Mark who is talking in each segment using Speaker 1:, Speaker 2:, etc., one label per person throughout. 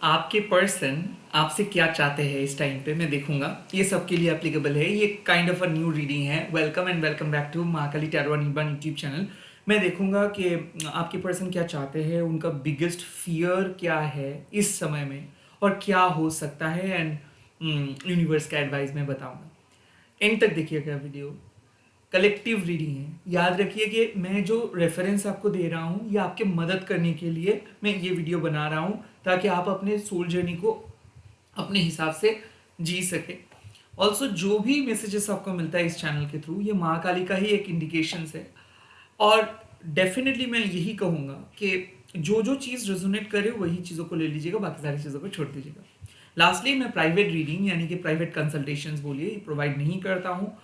Speaker 1: आपके पर्सन आपसे क्या चाहते हैं इस टाइम पे मैं देखूंगा। ये सबके लिए एप्लीकेबल है। ये kind of a new reading है। Welcome and welcome back to Mahakali tarot निबन यूट्यूब चैनल। मैं देखूंगा कि आपके पर्सन क्या चाहते हैं, उनका बिगेस्ट फियर क्या है इस समय में और क्या हो सकता है। एंड यूनिवर्स का एडवाइस मैं बताऊंगा। एंड तक देखिएगा वीडियो। कलेक्टिव रीडिंग है। याद रखिए कि मैं जो रेफरेंस आपको दे रहा हूँ ये आपके मदद करने के लिए मैं ये वीडियो बना रहा हूँ, ताकि आप अपने सोल जर्नी को अपने हिसाब से जी सके। ऑल्सो जो भी मैसेजेस आपको मिलता है इस चैनल के थ्रू, ये महाकाली का ही एक इंडिकेशन है। और डेफिनेटली मैं यही कहूँगा कि जो जो चीज़ रेजोनेट करे वही चीज़ों को ले लीजिएगा, बाकी सारी चीज़ों को छोड़ दीजिएगा। लास्टली, मैं प्राइवेट रीडिंग यानी कि प्राइवेट कंसल्टेशंस बोलिए प्रोवाइड नहीं करता हूँ।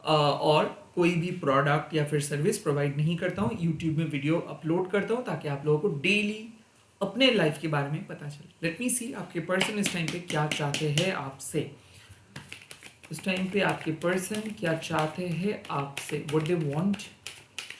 Speaker 1: और कोई भी प्रोडक्ट या फिर सर्विस प्रोवाइड नहीं करता हूँ। यूट्यूब में वीडियो अपलोड करता हूँ ताकि आप लोगों को डेली अपने लाइफ के बारे में पता चले। लेट मी सी आपके पर्सन इस टाइम पे क्या चाहते हैं आपसे। इस टाइम पे आपके पर्सन क्या चाहते हैं आपसे, what they want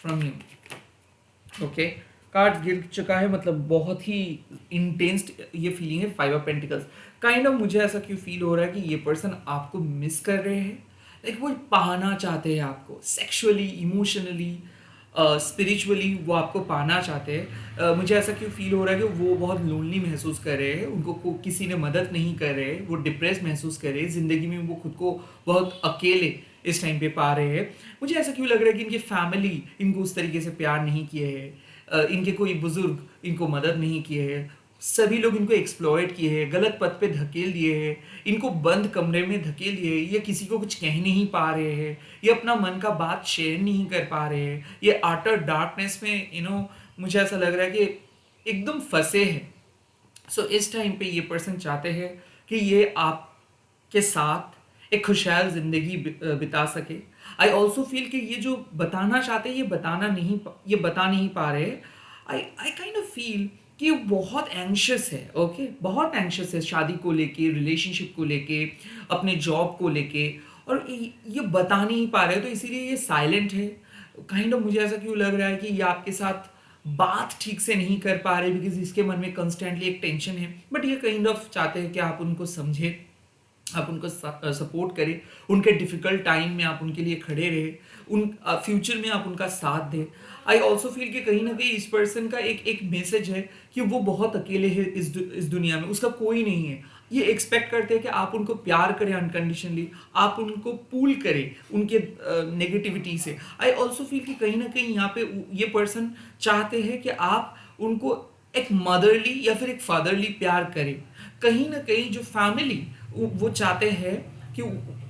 Speaker 1: from you. Okay, card गिर चुका है, मतलब बहुत ही इंटेंस ये फीलिंग है। 5 ऑफ पेंटिकल्स काइंड ऑफ मुझे ऐसा क्यों फील हो रहा है कि ये पर्सन आपको मिस कर रहे हैं। लाइक वो पाना चाहते हैं आपको, सेक्सुअली, इमोशनली, स्पिरिचुअली वो आपको पाना चाहते हैं। मुझे ऐसा क्यों फील हो रहा है कि वो बहुत लोनली महसूस कर रहे हैं, उनको किसी ने मदद नहीं कर रहे, वो डिप्रेस महसूस कर रहे हैं ज़िंदगी में, वो खुद को बहुत अकेले इस टाइम पे पा रहे हैं। मुझे ऐसा क्यों लग रहा है कि इनकी फैमिली इनको उस तरीके से प्यार नहीं किए हैं, इनके कोई बुजुर्ग इनको मदद नहीं किए हैं, सभी लोग इनको एक्सप्लॉयट किए हैं, गलत पथ पे धकेल दिए हैं, इनको बंद कमरे में धकेल दिए, ये किसी को कुछ कह नहीं पा रहे हैं, ये अपना मन का बात शेयर नहीं कर पा रहे हैं, ये आउटर डार्कनेस में मुझे ऐसा लग रहा है कि एकदम फंसे हैं। सो इस टाइम पे ये पर्सन चाहते हैं कि ये आपके साथ एक खुशहाल जिंदगी बिता सके। आई ऑल्सो फील कि ये जो बताना चाहते हैं ये बता नहीं पा रहे। आई आई काइंड ऑफ फील कि वो बहुत एंशियस है। ओके, बहुत एंशियस है शादी को लेके, रिलेशनशिप को लेके, अपने जॉब को लेके, और ये बता नहीं पा रहे, तो इसीलिए ये साइलेंट है। काइंड ऑफ मुझे ऐसा क्यों लग रहा है कि ये आपके साथ बात ठीक से नहीं कर पा रहे, बिकॉज इसके मन में कंस्टेंटली एक टेंशन है। बट ये काइंड ऑफ चाहते हैं कि आप उनको समझे, आप उनको सपोर्ट करें, उनके डिफिकल्ट टाइम में आप उनके लिए खड़े रहे, उन फ्यूचर में आप उनका साथ दें। आई ऑल्सो फील कि कहीं ना कहीं इस पर्सन का एक एक मैसेज है कि वो बहुत अकेले है इस दुनिया में, उसका कोई नहीं है। ये एक्सपेक्ट करते हैं कि आप उनको प्यार करें अनकंडीशनली, आप उनको पूल करें उनके नेगेटिविटी से। आई ऑल्सो फील कि कहीं ना कहीं यहाँ पे ये पर्सन चाहते हैं कि आप उनको एक मदरली या फिर एक फादरली प्यार करें। कहीं ना कहीं जो फैमिली वो चाहते हैं कि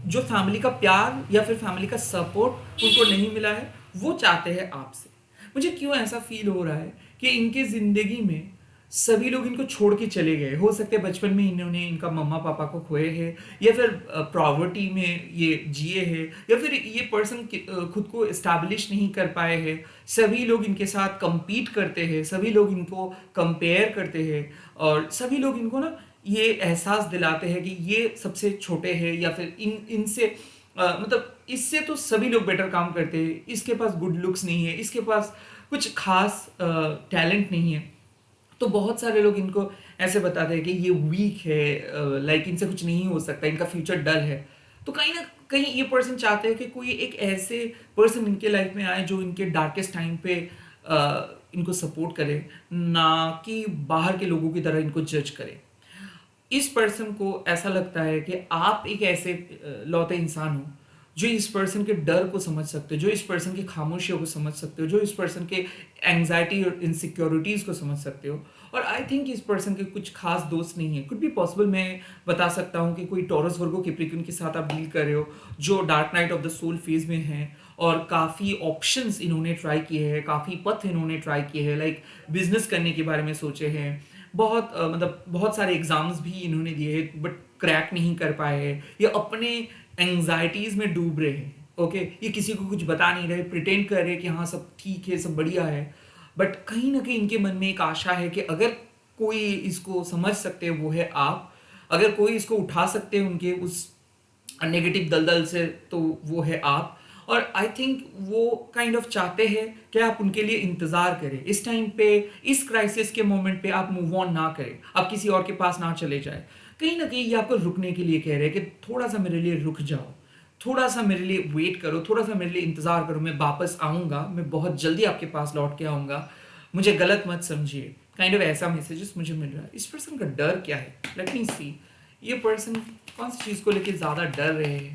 Speaker 1: जो फैमिली का प्यार या फिर फैमिली का सपोर्ट उनको नहीं मिला है, वो चाहते हैं आपसे। मुझे क्यों ऐसा फील हो रहा है कि इनके जिंदगी में सभी लोग इनको छोड़ के चले गए। हो सकते हैं बचपन में इन्होंने इनका मम्मा पापा को खोए हैं, या फिर प्रॉवर्टी में ये जिए हैं, या फिर ये पर्सन खुद को इस्टेब्लिश नहीं कर पाए हैं। सभी लोग इनके साथ compete करते हैं, सभी लोग इनको कंपेयर करते हैं, और सभी लोग इनको ना ये एहसास दिलाते हैं कि ये सबसे छोटे हैं, या फिर इनसे मतलब इससे तो सभी लोग बेटर काम करते हैं, इसके पास गुड लुक्स नहीं है, इसके पास कुछ खास टैलेंट नहीं है। तो बहुत सारे लोग इनको ऐसे बताते हैं कि ये वीक है, लाइक इनसे कुछ नहीं हो सकता, इनका फ्यूचर डल है। तो कहीं ना कहीं ये पर्सन चाहते हैं कि कोई एक ऐसे पर्सन इनके लाइफ में आए जो इनके डार्केस्ट टाइम पे इनको सपोर्ट करे, ना कि बाहर के लोगों की तरह इनको जज करे। इस पर्सन को ऐसा लगता है कि आप एक ऐसे लौते इंसान हो जो इस पर्सन के डर को समझ सकते हो, जो इस पर्सन की खामोशियों को समझ सकते हो, जो इस पर्सन के एंग्जाइटी और इनसिक्योरिटीज़ को समझ सकते हो। और आई थिंक इस पर्सन के कुछ खास दोस्त नहीं है। कुड बी पॉसिबल, मैं बता सकता हूँ कि कोई टॉरस वर्गो कैप्रिकॉर्न के साथ आप डील कर रहे हो, जो dark night of the soul phase में है, और काफ़ी ऑप्शंस इन्होंने ट्राई किए हैं, काफ़ी पथ इन्होंने ट्राई किए हैं, लाइक बिजनेस करने के बारे में सोचे हैं, बहुत मतलब बहुत सारे एग्जाम्स भी इन्होंने दिए हैं, बट क्रैक नहीं कर पाए हैं। ये अपने एंग्जाइटीज़ में डूब रहे हैं। ओके, ये किसी को कुछ बता नहीं रहे, प्रिटेंड कर रहे हैं कि हाँ सब ठीक है, सब बढ़िया है। बट कहीं ना कहीं इनके मन में एक आशा है कि अगर कोई इसको समझ सकते हैं वो है आप, अगर कोई इसको उठा सकते हैं उनके उस नेगेटिव दलदल से तो वो है आप। और आई थिंक वो काइंड ऑफ चाहते हैं कि आप उनके लिए इंतजार करें, इस टाइम पे, इस क्राइसिस के मोमेंट पे आप मूव ऑन ना करें, आप किसी और के पास ना चले जाए। कहीं ना कहीं ये आपको रुकने के लिए कह रहे हैं कि थोड़ा सा मेरे लिए रुक जाओ, थोड़ा सा मेरे लिए वेट करो, थोड़ा सा मेरे लिए इंतजार करो, मैं वापस आऊंगा, मैं बहुत जल्दी आपके पास लौट के आऊंगा, मुझे गलत मत समझिए। काइंड ऑफ ऐसा मैसेजेस मुझे मिल रहा है। इस पर्सन का डर क्या है, लेट मी सी। ये पर्सन कौन सी चीज़ को लेके ज़्यादा डर रहे हैं,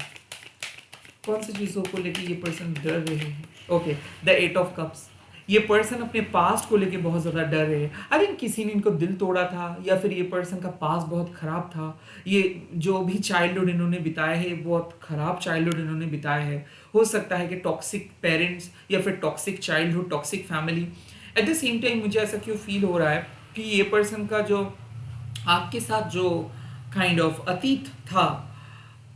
Speaker 1: कौन सी चीज़ों को लेके ये पर्सन डर रहे हैं। Okay, the 8 of cups. ये पर्सन अपने पास्ट को लेके बहुत ज़्यादा डर रहे हैं। आई थिंक किसी ने इनको दिल तोड़ा था, या फिर ये पर्सन का पास्ट बहुत ख़राब था। ये जो भी चाइल्डहुड इन्होंने बिताया है, बहुत ख़राब चाइल्डहुड इन्होंने बिताया है। हो सकता है कि टॉक्सिक पेरेंट्स, या फिर toxic childhood, toxic family. At the same time मुझे ऐसा क्यों फील हो रहा है कि ये पर्सन का जो आपके साथ जो काइंड ऑफ अतीत था,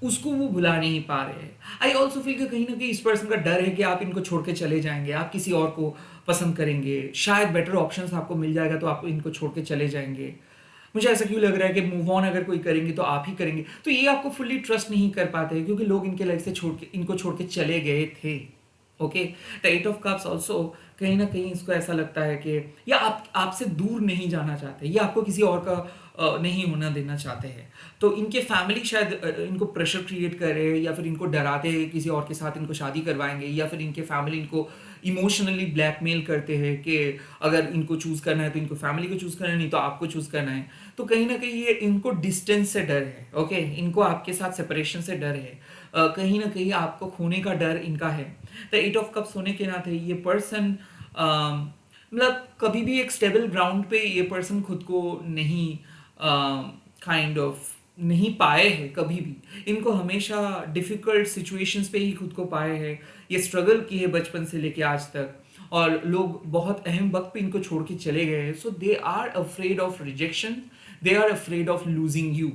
Speaker 1: उसको वो भुला नहीं पा रहे हैं। आई ऑल्सो फील कि कहीं ना कहीं इस पर्सन का डर है कि आप इनको छोड़ के चले जाएंगे, आप किसी और को पसंद करेंगे, शायद बेटर ऑप्शंस आपको मिल जाएगा तो आप इनको छोड़ के चले जाएंगे। मुझे ऐसा क्यों लग रहा है कि मूव ऑन अगर कोई करेंगे तो आप ही करेंगे, तो ये आपको फुल्ली ट्रस्ट नहीं कर पाते हैं क्योंकि लोग इनके लाइफ से इनको छोड़ के चले गए थे। Okay, the 8 of cups also कहीं ना कहीं इसको ऐसा लगता है कि या आपसे दूर नहीं जाना चाहते, या आपको किसी और का नहीं होना देना चाहते हैं। तो इनके फैमिली शायद इनको प्रेशर क्रिएट करे, या फिर इनको डराते हैं किसी और के साथ इनको शादी करवाएंगे, या फिर इनके फैमिली इनको इमोशनली ब्लैकमेल करते हैं कि अगर इनको चूज़ करना है तो इनको फैमिली को चूज़ करना है, नहीं तो आपको चूज़ करना है। तो कहीं ना कहीं ये इनको डिस्टेंस से डर है। ओके, इनको आपके साथ सेपरेशन से डर है। कहीं ना कहीं आपको खोने का डर इनका है। तो 8 ऑफ कप्स होने के नाते ये पर्सन मतलब कभी भी एक स्टेबल ग्राउंड पे ये पर्सन खुद को नहीं काइंड ऑफ नहीं पाए हैं कभी भी। इनको हमेशा डिफ़िकल्ट सिचुएशंस पे ही खुद को पाए हैं। ये स्ट्रगल की है बचपन से लेके आज तक, और लोग बहुत अहम वक्त पे इनको छोड़ के चले गए हैं। So they are afraid of rejection, they are afraid of losing you.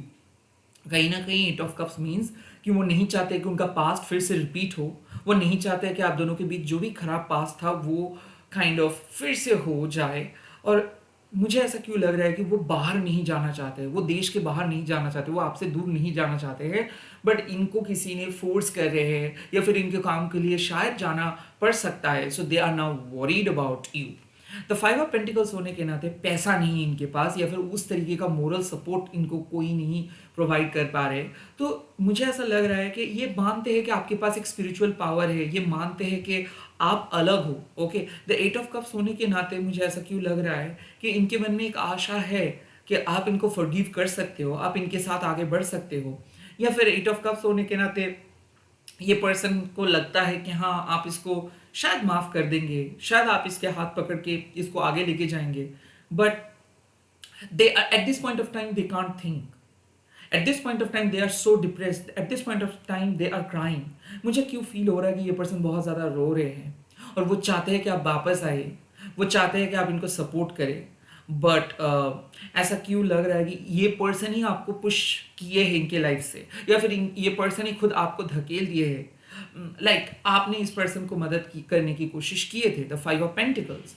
Speaker 1: कहीं ना कहीं 8 ऑफ कप्स मीन्स कि वो नहीं चाहते कि उनका पास्ट फिर से रिपीट हो। वो नहीं चाहते कि आप दोनों के बीच जो भी खराब पास्ट था वो काइंड ऑफ फिर से हो जाए। और मुझे ऐसा क्यों लग रहा है कि वो बाहर नहीं जाना चाहते, वो देश के बाहर नहीं जाना चाहते, वो आपसे दूर नहीं जाना चाहते हैं, बट इनको किसी ने फोर्स कर रहे हैं, या फिर इनके काम के लिए शायद जाना पड़ सकता है। So they are now worried about you. The 5 of pentacles होने के नाते पैसा नहीं इनके पास, या फिर उस तरीके का मोरल सपोर्ट इनको कोई नहीं प्रोवाइड कर पा रहे। तो मुझे ऐसा लग रहा है कि ये मानते हैं कि आपके पास एक स्पिरिचुअल पावर है, ये मानते हैं कि आप अलग हो। ओके, द 8 ऑफ कप्स होने के नाते मुझे ऐसा क्यों लग रहा है कि इनके मन में एक आशा है कि आप इनको फॉरगिव कर सकते हो, आप इनके साथ आगे बढ़ सकते हो। या फिर 8 ऑफ कप्स होने के नाते ये पर्सन को लगता है कि हाँ, आप इसको शायद माफ कर देंगे, शायद आप इसके हाथ पकड़ के इसको आगे लेके जाएंगे, but they at this point of time they can't think. At this point of time they are so depressed, at this point of time they are crying. मुझे क्यों फील हो रहा है कि ये पर्सन बहुत ज़्यादा रो रहे हैं, और वो चाहते हैं कि आप वापस आए, वो चाहते हैं कि आप इनको सपोर्ट करें, बट ऐसा क्यों लग रहा है कि ये पर्सन ही आपको पुश किए हैं इनके लाइफ से, या फिर ये पर्सन ही खुद आपको धकेल दिए हैं। लाइक आपने इस पर्सन को मदद करने की कोशिश किए थे, द 5 ऑफ पेंटिकल्स,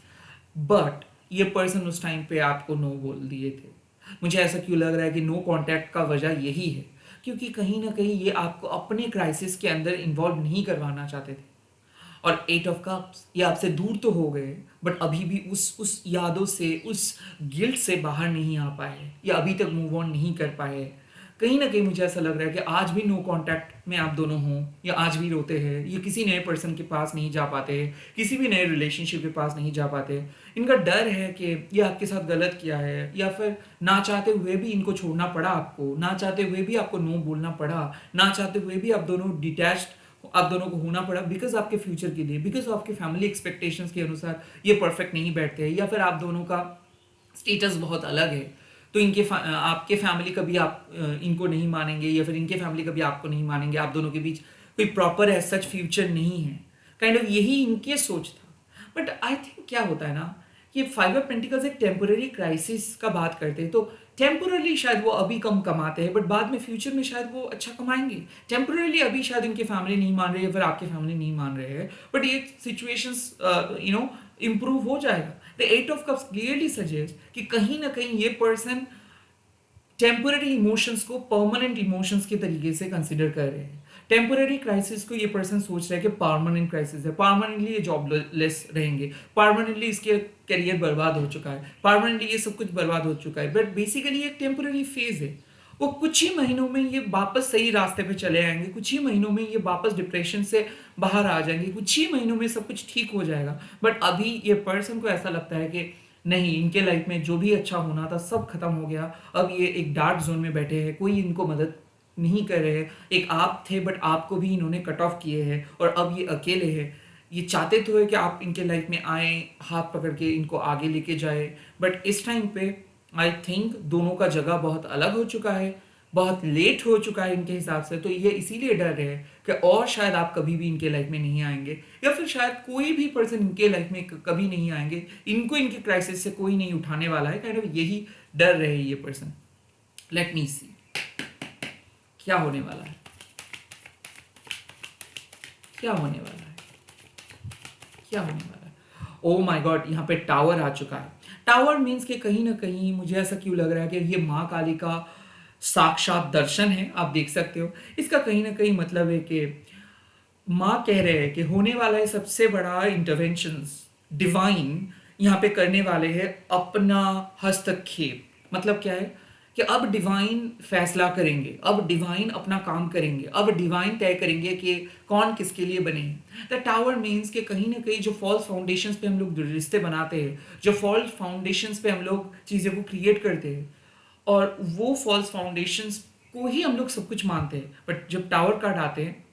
Speaker 1: बट ये पर्सन उस टाइम पे आपको नो बोल दिए थे। मुझे ऐसा क्यों लग रहा है कि नो कांटेक्ट का वजह यही है, क्योंकि कहीं ना कहीं ये आपको अपने क्राइसिस के अंदर इन्वॉल्व नहीं करवाना चाहते थे। और 8 ऑफ कप्स ये आपसे दूर तो हो गए, बट अभी भी उस यादों से, उस गिल्ट से बाहर नहीं आ पाए, या अभी तक मूव ऑन नहीं कर पाए। कहीं ना कहीं मुझे ऐसा लग रहा है कि आज भी नो कांटेक्ट में आप दोनों हों, या आज भी रोते हैं, या किसी नए पर्सन के पास नहीं जा पाते, किसी भी नए रिलेशनशिप के पास नहीं जा पाते। इनका डर है कि ये आपके साथ गलत किया है, या फिर ना चाहते हुए भी इनको छोड़ना पड़ा आपको, ना चाहते हुए भी आपको नो बोलना पड़ा, ना चाहते हुए भी आप दोनों डिटैच्ड, आप दोनों को होना पड़ा, बिकॉज आपके फ्यूचर के लिए, बिकॉज आपके फैमिली एक्सपेक्टेशंस के अनुसार ये परफेक्ट नहीं बैठते हैं, या फिर आप दोनों का स्टेटस बहुत अलग है। तो आपके फैमिली कभी आप इनको नहीं मानेंगे, या फिर इनके फैमिली कभी आपको नहीं मानेंगे। आप दोनों के बीच कोई प्रॉपर है सच फ्यूचर नहीं है। काइंड ऑफ यही इनके सोच था। बट आई थिंक क्या होता है ना, ये 5 ऑफ पेंटिकल्स एक टेम्पोररी क्राइसिस का बात करते हैं। तो टेम्पोरली शायद वो अभी कम कमाते हैं, बट बाद में फ्यूचर में शायद वो अच्छा कमाएंगे। टेम्पोरली अभी शायद उनकी फैमिली नहीं मान रही है, फिर आपकी फैमिली नहीं मान रहे हैं, बट ये सिचुएशंस इम्प्रूव हो जाएगा। The 8 of cups clearly suggest कि कहीं ना कहीं ये पर्सन टेम्पोररी इमोशंस को परमानेंट इमोशंस के तरीके से कंसिडर कर रहे हैं। टेम्पोररी क्राइसिस को ये पर्सन सोच रहा है कि परमानेंट क्राइसिस है, परमानेंटली ये जॉबलेस रहेंगे, परमानेंटली इसके करियर बर्बाद हो चुका है, परमानेंटली ये सब कुछ बर्बाद हो चुका है। बट बेसिकली एक टेम्पोररी फेज है। वो कुछ ही महीनों में ये वापस सही रास्ते पे चले आएंगे, कुछ ही महीनों में ये वापस डिप्रेशन से बाहर आ जाएंगे, कुछ ही महीनों में सब कुछ ठीक हो जाएगा। बट अभी ये पर्सन को ऐसा लगता है कि नहीं, इनके लाइफ में जो भी अच्छा होना था सब खत्म हो गया, अब ये एक डार्क जोन में बैठे हैं, कोई इनको मदद नहीं कर रहे हैं। एक आप थे बट आपको भी इन्होंने कट ऑफ किए हैं और अब ये अकेले हैं। ये चाहते तो है कि आप इनके लाइफ में आए, हाथ पकड़ के इनको आगे लेके जाए, बट इस टाइम पे आई थिंक दोनों का जगह बहुत अलग हो चुका है, बहुत लेट हो चुका है इनके हिसाब से। तो ये इसीलिए डर रहे हैं कि और शायद आप कभी भी इनके लाइफ में नहीं आएंगे, या फिर शायद कोई भी पर्सन इनके लाइफ में कभी नहीं आएंगे, इनको इनके क्राइसिस से कोई नहीं उठाने वाला है। काइंड ऑफ यही डर रहे ये पर्सन। लेट मी सी क्या होने वाला है, क्या होने वाला है, क्या होने वाला है। ओ माय गॉड, यहाँ पे टावर आ चुका है। टावर मीन्स कि कहीं ना कहीं मुझे ऐसा क्यों लग रहा है कि ये माँ काली का साक्षात दर्शन है। आप देख सकते हो, इसका कहीं ना कहीं मतलब है कि माँ कह रहे हैं कि होने वाला है सबसे बड़ा इंटरवेंशंस डिवाइन यहाँ पे करने वाले हैं अपना हस्तक्षेप। मतलब क्या है कि अब डिवाइन फैसला करेंगे, अब डिवाइन अपना काम करेंगे, अब डिवाइन तय करेंगे कि कौन किसके लिए बने। द टावर मीन्स कि कहीं ना कहीं जो फॉल्स फाउंडेशंस पे हम लोग रिश्ते बनाते हैं, जो फॉल्स फाउंडेशंस पे हम लोग चीज़ें को क्रिएट करते हैं, और वो फॉल्स फाउंडेशंस को ही हम लोग सब कुछ मानते हैं, बट जब टावर कार्ड आते हैं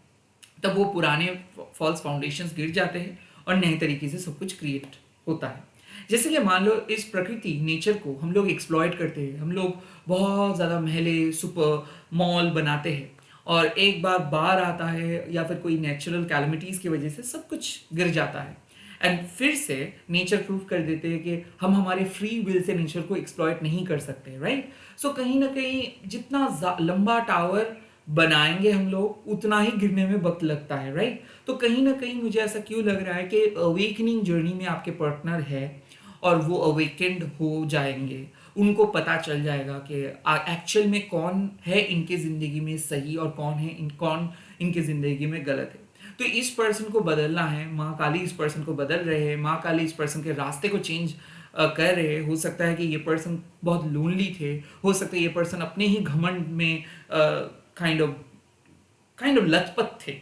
Speaker 1: तब वो पुराने फॉल्स फाउंडेशंस गिर जाते हैं और नए तरीके से सब कुछ क्रिएट होता है। जैसे कि मान लो इस प्रकृति नेचर को हम लोग एक्सप्लॉइट करते हैं, हम लोग बहुत ज़्यादा महले सुपर मॉल बनाते हैं, और एक बार बाढ़ आता है या फिर कोई नेचुरल कैलमिटीज़ की वजह से सब कुछ गिर जाता है, एंड फिर से नेचर प्रूव कर देते हैं कि हम हमारे फ्री विल से नेचर को एक्सप्लॉइट नहीं कर सकते, राइट। सो कहीं ना कहीं जितना लंबा टावर बनाएंगे हम लोग उतना ही गिरने में वक्त लगता है, राइट। तो कहीं ना कहीं मुझे ऐसा क्यों लग रहा है कि अवेकनिंग जर्नी में आपके पार्टनर है और वो अवेकेंड हो जाएंगे, उनको पता चल जाएगा कि एक्चुअल में कौन है इनके ज़िंदगी में सही और कौन इनके ज़िंदगी में गलत है। तो इस पर्सन को बदलना है, माँ काली इस पर्सन को बदल रहे हैं, माँ काली इस पर्सन के रास्ते को चेंज कर रहे हैं। हो सकता है कि ये पर्सन बहुत लोनली थे, हो सकता है ये पर्सन अपने ही घमंड में काइंड ऑफ लथपथ थे।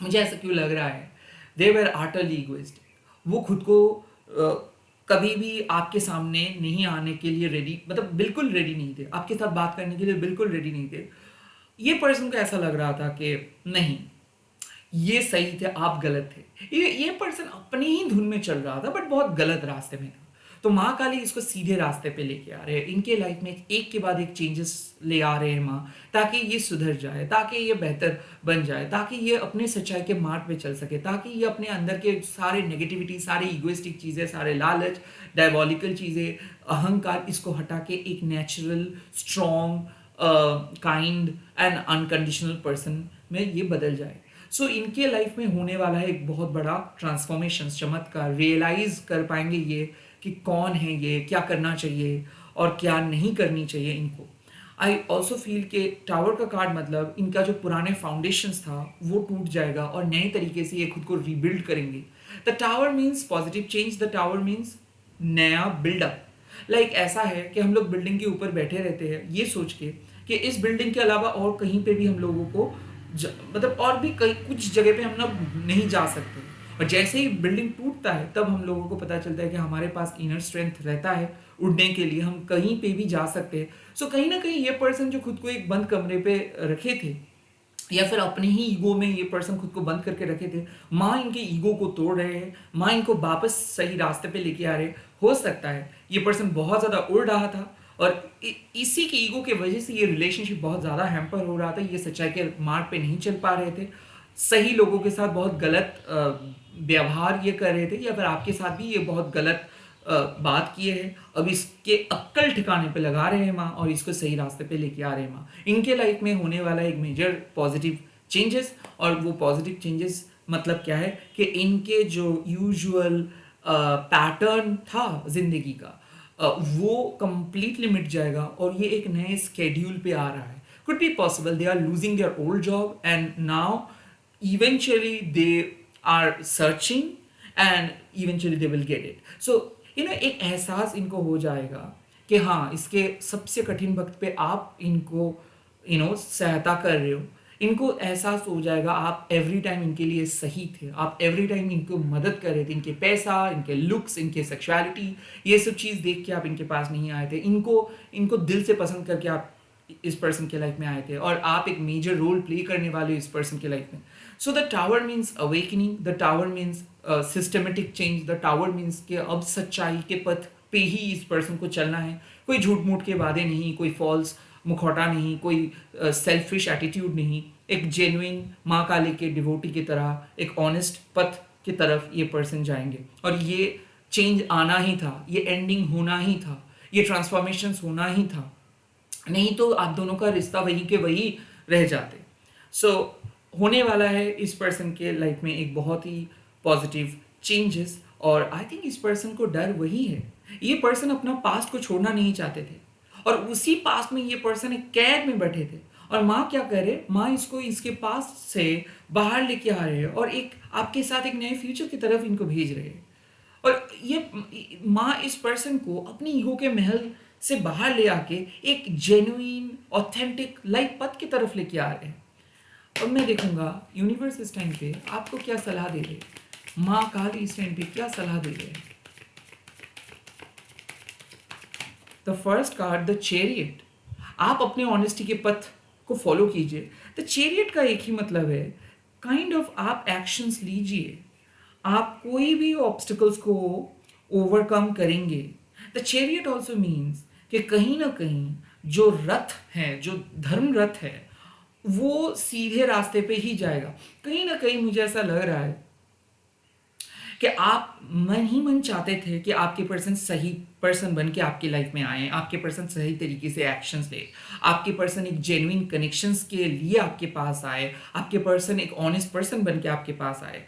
Speaker 1: मुझे ऐसा क्यों लग रहा है, दे वर आटरली इगोइस्टिक। वो खुद को कभी भी आपके सामने नहीं आने के लिए रेडी, मतलब बिल्कुल रेडी नहीं थे, आपके साथ बात करने के लिए बिल्कुल रेडी नहीं थे। ये पर्सन को ऐसा लग रहा था कि नहीं, ये सही थे, आप गलत थे। ये पर्सन अपनी ही धुन में चल रहा था बट बहुत गलत रास्ते में था। तो माँ काली इसको सीधे रास्ते पे लेके आ रहे हैं, इनके लाइफ में एक के बाद एक चेंजेस ले आ रहे हैं माँ, ताकि ये सुधर जाए, ताकि ये बेहतर बन जाए, ताकि ये अपने सच्चाई के मार्ग पे चल सके, ताकि ये अपने अंदर के सारे नेगेटिविटी, सारे इगोइस्टिक चीज़ें, सारे लालच, डायबॉलिकल चीज़ें, अहंकार, इसको हटा के एक natural strong kind and unconditional person में ये बदल जाए। सो इनके लाइफ में होने वाला है एक बहुत बड़ा ट्रांसफॉर्मेशन, चमत्कार। रियलाइज कर पाएंगे ये कि कौन है ये, क्या करना चाहिए और क्या नहीं करनी चाहिए इनको। आई ऑल्सो फील कि टावर का कार्ड मतलब इनका जो पुराने फाउंडेशंस था वो टूट जाएगा और नए तरीके से ये खुद को रीबिल्ड करेंगे। The tower means positive change, the tower means नया बिल्डअप। लाइक ऐसा है कि हम लोग बिल्डिंग के ऊपर बैठे रहते हैं ये सोच के कि इस बिल्डिंग के अलावा और कहीं पे भी हम लोगों को मतलब और भी कई कुछ जगह पे हम लोग नहीं जा सकते, और जैसे ही बिल्डिंग टूटता है तब हम लोगों को पता चलता है कि हमारे पास इनर स्ट्रेंथ रहता है उड़ने के लिए, हम कहीं पे भी जा सकते हैं। सो कहीं ना कहीं ये पर्सन जो खुद को एक बंद कमरे पे रखे थे, या फिर अपने ही ईगो में ये पर्सन खुद को बंद करके रखे थे, माँ इनके ईगो को तोड़ रहे हैं, माँ इनको वापस सही रास्ते पे लेके आ रहे हैं। हो सकता है ये पर्सन बहुत ज़्यादा उड़ रहा था और इसी के ईगो के वजह से ये रिलेशनशिप बहुत ज़्यादा हैम्पर हो रहा था, ये सच्चाई के मार्ग पे नहीं चल पा रहे थे, सही लोगों के साथ बहुत गलत व्यवहार ये कर रहे थे, या फिर आपके साथ भी ये बहुत गलत बात किए हैं। अब इसके अक्कल ठिकाने पे लगा रहे हैं माँ और इसको सही रास्ते पे लेके आ रहे हैं माँ। इनके लाइफ में होने वाला एक मेजर पॉजिटिव चेंजेस, और वो पॉजिटिव चेंजेस मतलब क्या है कि इनके जो यूजुअल पैटर्न था जिंदगी का वो कंप्लीटली मिट जाएगा और ये एक नए स्केड्यूल पे आ रहा है। Could be possible they are losing their old job and now eventually they are searching and eventually they will get it. So एक एहसास इनको हो जाएगा कि हाँ, इसके सबसे कठिन वक्त पे आप इनको सहायता कर रहे हो। इनको एहसास हो जाएगा आप एवरी टाइम इनके लिए सही थे, आप एवरी टाइम इनको मदद कर रहे थे। इनके पैसा, इनके लुक्स, इनके सेक्सुअलिटी, ये सब चीज़ देख के आप इनके पास नहीं आए थे। इनको दिल से पसंद करके आप इस पर्सन के लाइफ में आए थे और आप एक मेजर रोल प्ले करने वाले इस पर्सन के लाइफ में। So the tower means awakening, the tower means systematic change, the tower means कि अब सच्चाई के पथ पे ही इस पर्सन को चलना है। कोई झूठ मूठ के वादे नहीं, कोई फॉल्स मुखौटा नहीं, कोई सेल्फिश एटीट्यूड नहीं। एक जेन्युइन माँ काली के डिवोटी की तरह एक ऑनेस्ट पथ की तरफ ये पर्सन जाएंगे और ये चेंज आना ही था, ये एंडिंग होना ही था, ये ट्रांसफॉर्मेशन होना ही था। नहीं तो आप दोनों का रिश्ता वही के वही रह जाते। सो होने वाला है इस पर्सन के लाइफ में एक बहुत ही पॉजिटिव चेंजेस और आई थिंक इस पर्सन को डर वही है। ये पर्सन अपना पास्ट को छोड़ना नहीं चाहते थे और उसी पास्ट में ये पर्सन एक कैद में बैठे थे और माँ क्या कर रहे, माँ इसको इसके पास्ट से बाहर लेके आ रहे हैं और एक आपके साथ एक नए फ्यूचर की तरफ इनको भेज रहे हैं। और ये माँ इस पर्सन को अपनी ईगो के महल से बाहर ले आके एक जेन्युइन ऑथेंटिक लाइफ पथ की तरफ लेके आ रहे हैं। और मैं देखूंगा यूनिवर्स इस टाइम पे आपको क्या सलाह दे रहे, माँ काली इस टाइम पे क्या सलाह दे रहे हैं। The first card the chariot. आप अपने ऑनेस्टी के पथ को फॉलो कीजिए। द चैरियट का एक ही मतलब है काइंड ऑफ आप एक्शंस लीजिए, आप कोई भी ऑब्स्टिकल्स को ओवरकम करेंगे। द चैरियट ऑल्सो मीन्स कि कहीं ना कहीं जो रथ है, जो धर्म रथ है, वो सीधे रास्ते पे ही जाएगा। कहीं ना कहीं मुझे ऐसा लग रहा है कि आप मन ही मन चाहते थे कि आपके पर्सन सही पर्सन बन के आपकी लाइफ में आए, आपके पर्सन सही तरीके से एक्शंस ले, आपके पर्सन एक जेन्युइन कनेक्शंस के लिए आपके पास आए, आपके पर्सन एक ऑनेस्ट पर्सन बन के आपके पास आए।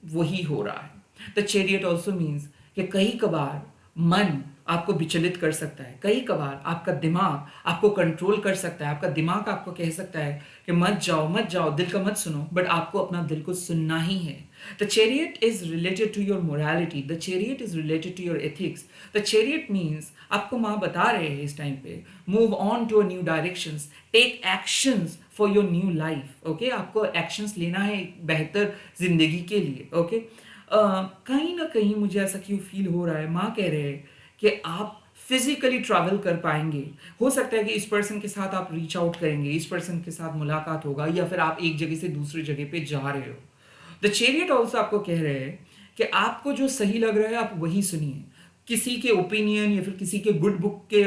Speaker 1: वही हो रहा है। द चैरियट ऑल्सो मीन्स कि कई कबार मन आपको विचलित कर सकता है, कई कबार आपका दिमाग आपको कंट्रोल कर सकता है। आपका दिमाग आपको कह सकता है कि मत जाओ, दिल का मत सुनो, बट आपको अपना दिल को सुनना ही है। The chariot is related to your morality, the chariot is related to your ethics. The chariot means आपको माँ बता रहे हैं इस टाइम पे move on to a new directions, take actions for your new life. Okay, आपको actions लेना है एक बेहतर जिंदगी के लिए। ओके, कहीं ना कहीं मुझे ऐसा क्यों फील हो रहा है, माँ कह रहे हैं कि आप फिजिकली ट्रैवल कर पाएंगे। हो सकता है कि इस पर्सन के साथ आप रीच आउट करेंगे, इस पर्सन के साथ मुलाकात होगा, या फिर आप एक जगह से दूसरी जगह पे जा रहे हो। द चैरियट ऑल्सो आपको कह रहे हैं कि आपको जो सही लग रहा है आप वही सुनिए, किसी के ओपिनियन या फिर किसी के गुड बुक के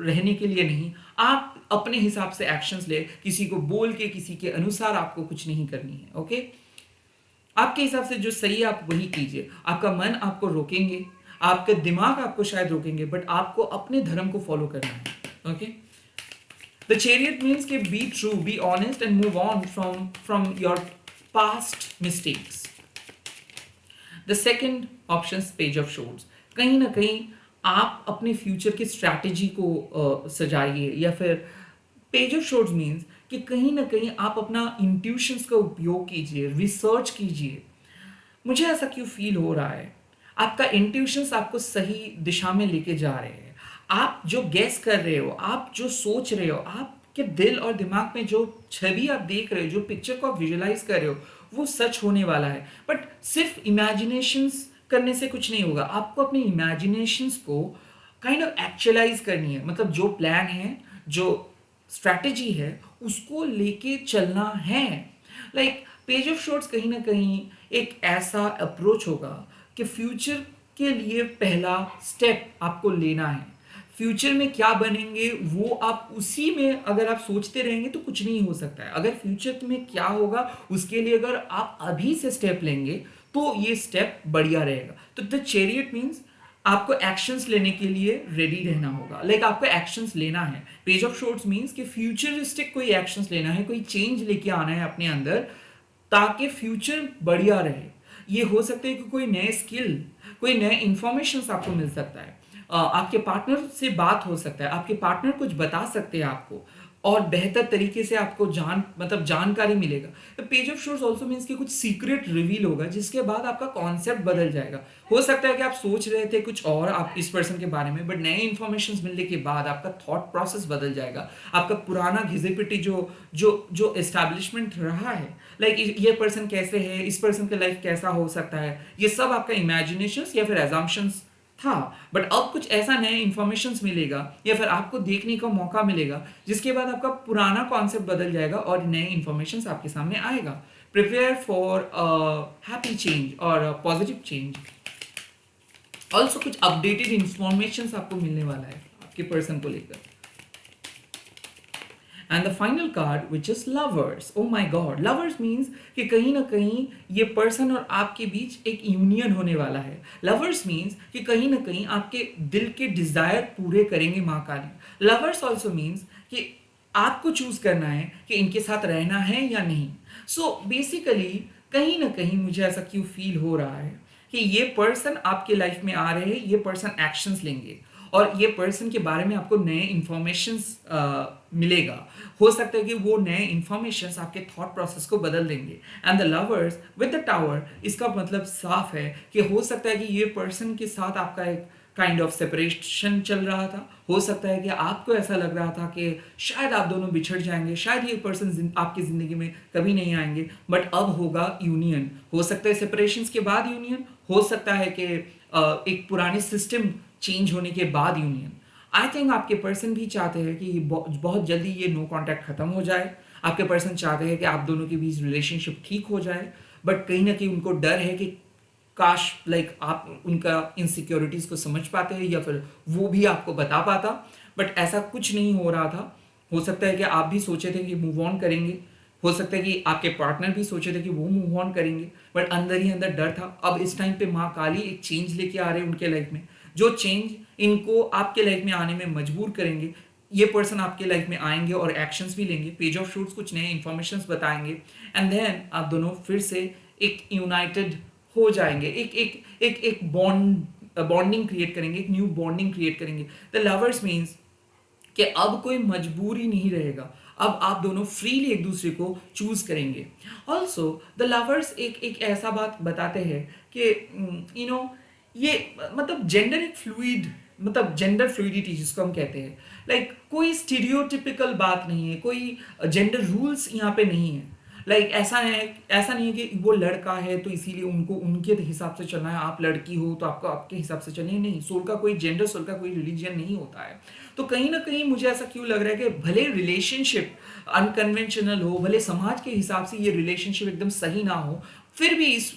Speaker 1: रहने के लिए नहीं। आप अपने हिसाब से एक्शंस ले, किसी को बोल के किसी के अनुसार आपको कुछ नहीं करनी है। ओके, आपके हिसाब से जो सही है आप वही कीजिए। आपका मन आपको रोकेंगे, आपके दिमाग आपको शायद रोकेंगे, बट आपको अपने धर्म को फॉलो करना है। ओके, द चैरियट मीन्स के be true, be honest and move on from your past mistakes. The second option page of swords. कहीं ना कहीं आप अपने फ्यूचर की स्ट्रैटेजी को सजाइए, या फिर पेज ऑफ शोर्ड्स मीन्स कि कहीं ना कहीं आप अपना इंट्यूशंस का उपयोग कीजिए, रिसर्च कीजिए। मुझे ऐसा क्यों फील हो रहा है, आपका इंट्यूशंस आपको सही दिशा में लेके जा रहे हैं। आप जो गेस कर रहे हो, आप जो सोच रहे हो, आपके दिल और दिमाग में जो छवि आप देख रहे हो, जो पिक्चर को आप विजुलाइज कर रहे हो, वो सच होने वाला है। बट सिर्फ इमेजिनेशंस करने से कुछ नहीं होगा, आपको अपने इमेजिनेशंस को काइंड ऑफ एक्चुअलाइज करनी है। मतलब जो प्लान है, जो स्ट्रैटेजी है, उसको लेके चलना है। लाइक पेज ऑफ शॉर्ट्स कहीं ना कहीं एक ऐसा अप्रोच होगा कि फ्यूचर के लिए पहला स्टेप आपको लेना है। फ्यूचर में क्या बनेंगे वो आप उसी में अगर आप सोचते रहेंगे तो कुछ नहीं हो सकता है। अगर फ्यूचर में क्या होगा उसके लिए अगर आप अभी से स्टेप लेंगे तो ये स्टेप बढ़िया रहेगा। तो द चैरियट मीन्स आपको एक्शंस लेने के लिए रेडी रहना होगा। लाइक आपको एक्शंस लेना है। पेज ऑफ शॉर्ट्स मीन्स कि फ्यूचरिस्टिक कोई एक्शंस लेना है, कोई चेंज लेके आना है अपने अंदर ताकि फ्यूचर बढ़िया रहे। ये हो सकता है कि कोई नए स्किल, कोई नए इंफॉर्मेशन आपको मिल सकता है, आपके पार्टनर से बात हो सकता है, आपके पार्टनर कुछ बता सकते हैं आपको, और बेहतर तरीके से आपको जानकारी मिलेगा। Page of shores also means कि कुछ सीक्रेट रिवील होगा जिसके बाद आपका कॉन्सेप्ट बदल जाएगा। हो सकता है कि आप सोच रहे थे कुछ और आप इस पर्सन के बारे में, बट नए इन्फॉर्मेशन मिलने के बाद आपका थॉट प्रोसेस बदल जाएगा। आपका पुराना घिसे पिटी जो जो जो एस्टैब्लिशमेंट रहा है, लाइक ये पर्सन कैसे है, इस पर्सन का लाइफ कैसा हो सकता है, ये सब आपका इमेजिनेशंस या फिर एजम्पशंस था। बट अब कुछ ऐसा नए इंफॉर्मेशन मिलेगा या फिर आपको देखने का मौका मिलेगा जिसके बाद आपका पुराना कॉन्सेप्ट बदल जाएगा और नए इंफॉर्मेशन आपके सामने आएगा। प्रिपेयर फॉर हैप्पी चेंज और पॉजिटिव चेंज। ऑल्सो कुछ अपडेटेड इंफॉर्मेशन आपको मिलने वाला है आपके पर्सन को लेकर। And the final card which is lovers. Oh my God, lovers means कि कहीं ना कहीं ये पर्सन और आपके बीच एक यूनियन होने वाला है। लवर्स मीन्स कि कहीं ना कहीं आपके दिल के डिजायर पूरे करेंगे माँ काली। लवर्स ऑल्सो मीन्स कि आपको चूज करना है कि इनके साथ रहना है या नहीं। सो बेसिकली कहीं ना कहीं मुझे ऐसा क्यों फील हो रहा है कि ये पर्सन आपके लाइफ में आ रहे हैं, ये पर्सन एक्शंस लेंगे और ये पर्सन के बारे में आपको नए इंफॉर्मेशंस मिलेगा। हो सकता है कि वो नए इंफॉर्मेशंस आपके थॉट प्रोसेस को बदल देंगे। And the lovers with the tower, इसका मतलब साफ है कि हो सकता है कि ये पर्सन के साथ आपका एक काइंड ऑफ सेपरेशन चल रहा था। हो सकता है कि आपको ऐसा लग रहा था कि शायद आप दोनों बिछड़ जाएंगे, शायद ये पर्सन आपकी ज़िंदगी में कभी नहीं आएंगे, बट अब होगा यूनियन। हो सकता है सेपरेशंस के बाद यूनियन, हो सकता है कि एक पुरानी सिस्टम चेंज होने के बाद यूनियन। आई थिंक आपके पर्सन भी चाहते हैं कि बहुत जल्दी ये नो कॉन्टैक्ट खत्म हो जाए। आपके पर्सन चाहते हैं कि आप दोनों के बीच रिलेशनशिप ठीक हो जाए, बट कहीं ना कहीं उनको डर है कि काश आप उनका इनसिक्योरिटीज को समझ पाते हैं या फिर वो भी आपको बता पाता, बट ऐसा कुछ नहीं हो रहा था। हो सकता है कि आप भी सोचे थे कि मूव ऑन करेंगे, हो सकता है कि आपके पार्टनर भी सोचे थे कि वो मूव ऑन करेंगे, बट अंदर ही अंदर डर था। अब इस टाइम पे माँ काली एक चेंज लेके आ रहे हैं उनके लाइफ में, जो चेंज इनको आपके लाइफ में आने में मजबूर करेंगे। ये पर्सन आपके लाइफ में आएंगे और एक्शंस भी लेंगे। पेज ऑफ शूट्स कुछ नए इंफॉर्मेशन बताएंगे एंड देन आप दोनों फिर से एक यूनाइटेड हो जाएंगे, एक बॉन्डिंग क्रिएट करेंगे, एक न्यू बॉन्डिंग क्रिएट करेंगे। द लवर्स मीन्स कि अब कोई मजबूरी नहीं रहेगा, अब आप दोनों फ्रीली एक दूसरे को चूज करेंगे। ऑल्सो द लवर्स एक ऐसा बात बताते हैं कि ये मतलब जेंडर एक फ्लूइड, मतलब जेंडर फ्लूइडिटी जिसको हम कहते हैं, लाइक कोई स्टीरियोटिपिकल बात नहीं है, कोई जेंडर रूल्स यहाँ पे नहीं है। लाइक ऐसा नहीं है कि वो लड़का है तो इसीलिए उनको उनके हिसाब से चलना है, आप लड़की हो तो आपको आपके हिसाब से चलना है। नहीं, सोल का कोई जेंडर, सोल का कोई रिलीजन नहीं होता है। तो कहीं ना कहीं मुझे ऐसा क्यों लग रहा है कि भले रिलेशनशिप अनकन्वेंशनल हो, भले समाज के हिसाब से ये रिलेशनशिप एकदम सही ना हो, फिर भी इस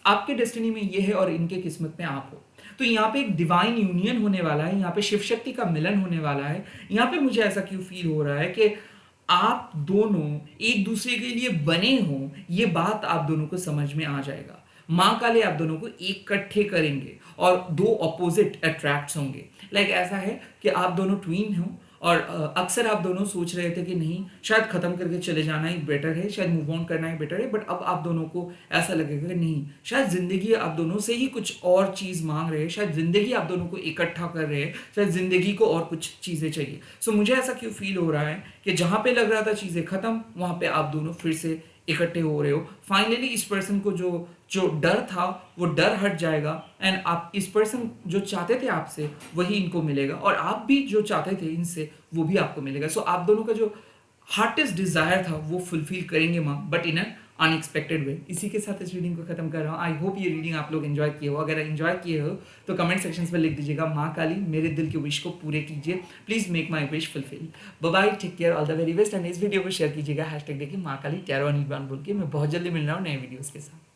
Speaker 1: आपके डेस्टिनी में ये है और इनके किस्मत में आप हो। तो यहाँ पे एक डिवाइन यूनियन होने वाला है, यहाँ पे शिव शक्ति का मिलन होने वाला है। यहाँ पे मुझे ऐसा क्यों फील हो रहा है कि आप दोनों एक दूसरे के लिए बने हो, ये बात आप दोनों को समझ में आ जाएगा। माँ काली आप दोनों को इकट्ठे करेंगे और दो अपोजिट अट्रैक्ट्स होंगे। लाइक ऐसा है कि आप दोनों ट्वीन हो और अक्सर आप दोनों सोच रहे थे कि नहीं, शायद खत्म करके चले जाना ही बेटर है, शायद मूव ऑन करना ही बेटर है, बट अब आप दोनों को ऐसा लगेगा कि नहीं, शायद जिंदगी आप दोनों से ही कुछ और चीज मांग रहे हैं, शायद जिंदगी आप दोनों को इकट्ठा कर रहे हैं, शायद जिंदगी को और कुछ चीजें चाहिए। सो मुझे ऐसा क्यों फील हो रहा है कि जहां पे लग रहा था चीजें खत्म, वहां पे आप दोनों फिर से इकट्ठे हो रहे हो। फाइनली इस पर्सन को जो जो डर था वो डर हट जाएगा एंड आप इस पर्सन जो चाहते थे आपसे वही इनको मिलेगा और आप भी जो चाहते थे इनसे वो भी आपको मिलेगा। सो आप दोनों का जो हार्टेस्ट डिजायर था वो फुलफिल करेंगे माँ, बट इन अनएक्सपेक्टेड वे। इसी के साथ इस रीडिंग को खत्म कर रहा हूँ। आई होप ये रीडिंग आप लोग एंजॉय किए हो। अगर एंजॉय किए हो तो कमेंट सेक्शन में लिख दीजिएगा, माँ काली मेरे दिल के विश को पूरे कीजिए, please make my wish fulfil. Bye bye, take care, all the very best. And इस वीडियो को शेयर कीजिएगा हैशटैग देखिए माँ काली टैरो बोल के। मैं बहुत जल्दी मिल रहा हूँ नए वीडियोस के साथ।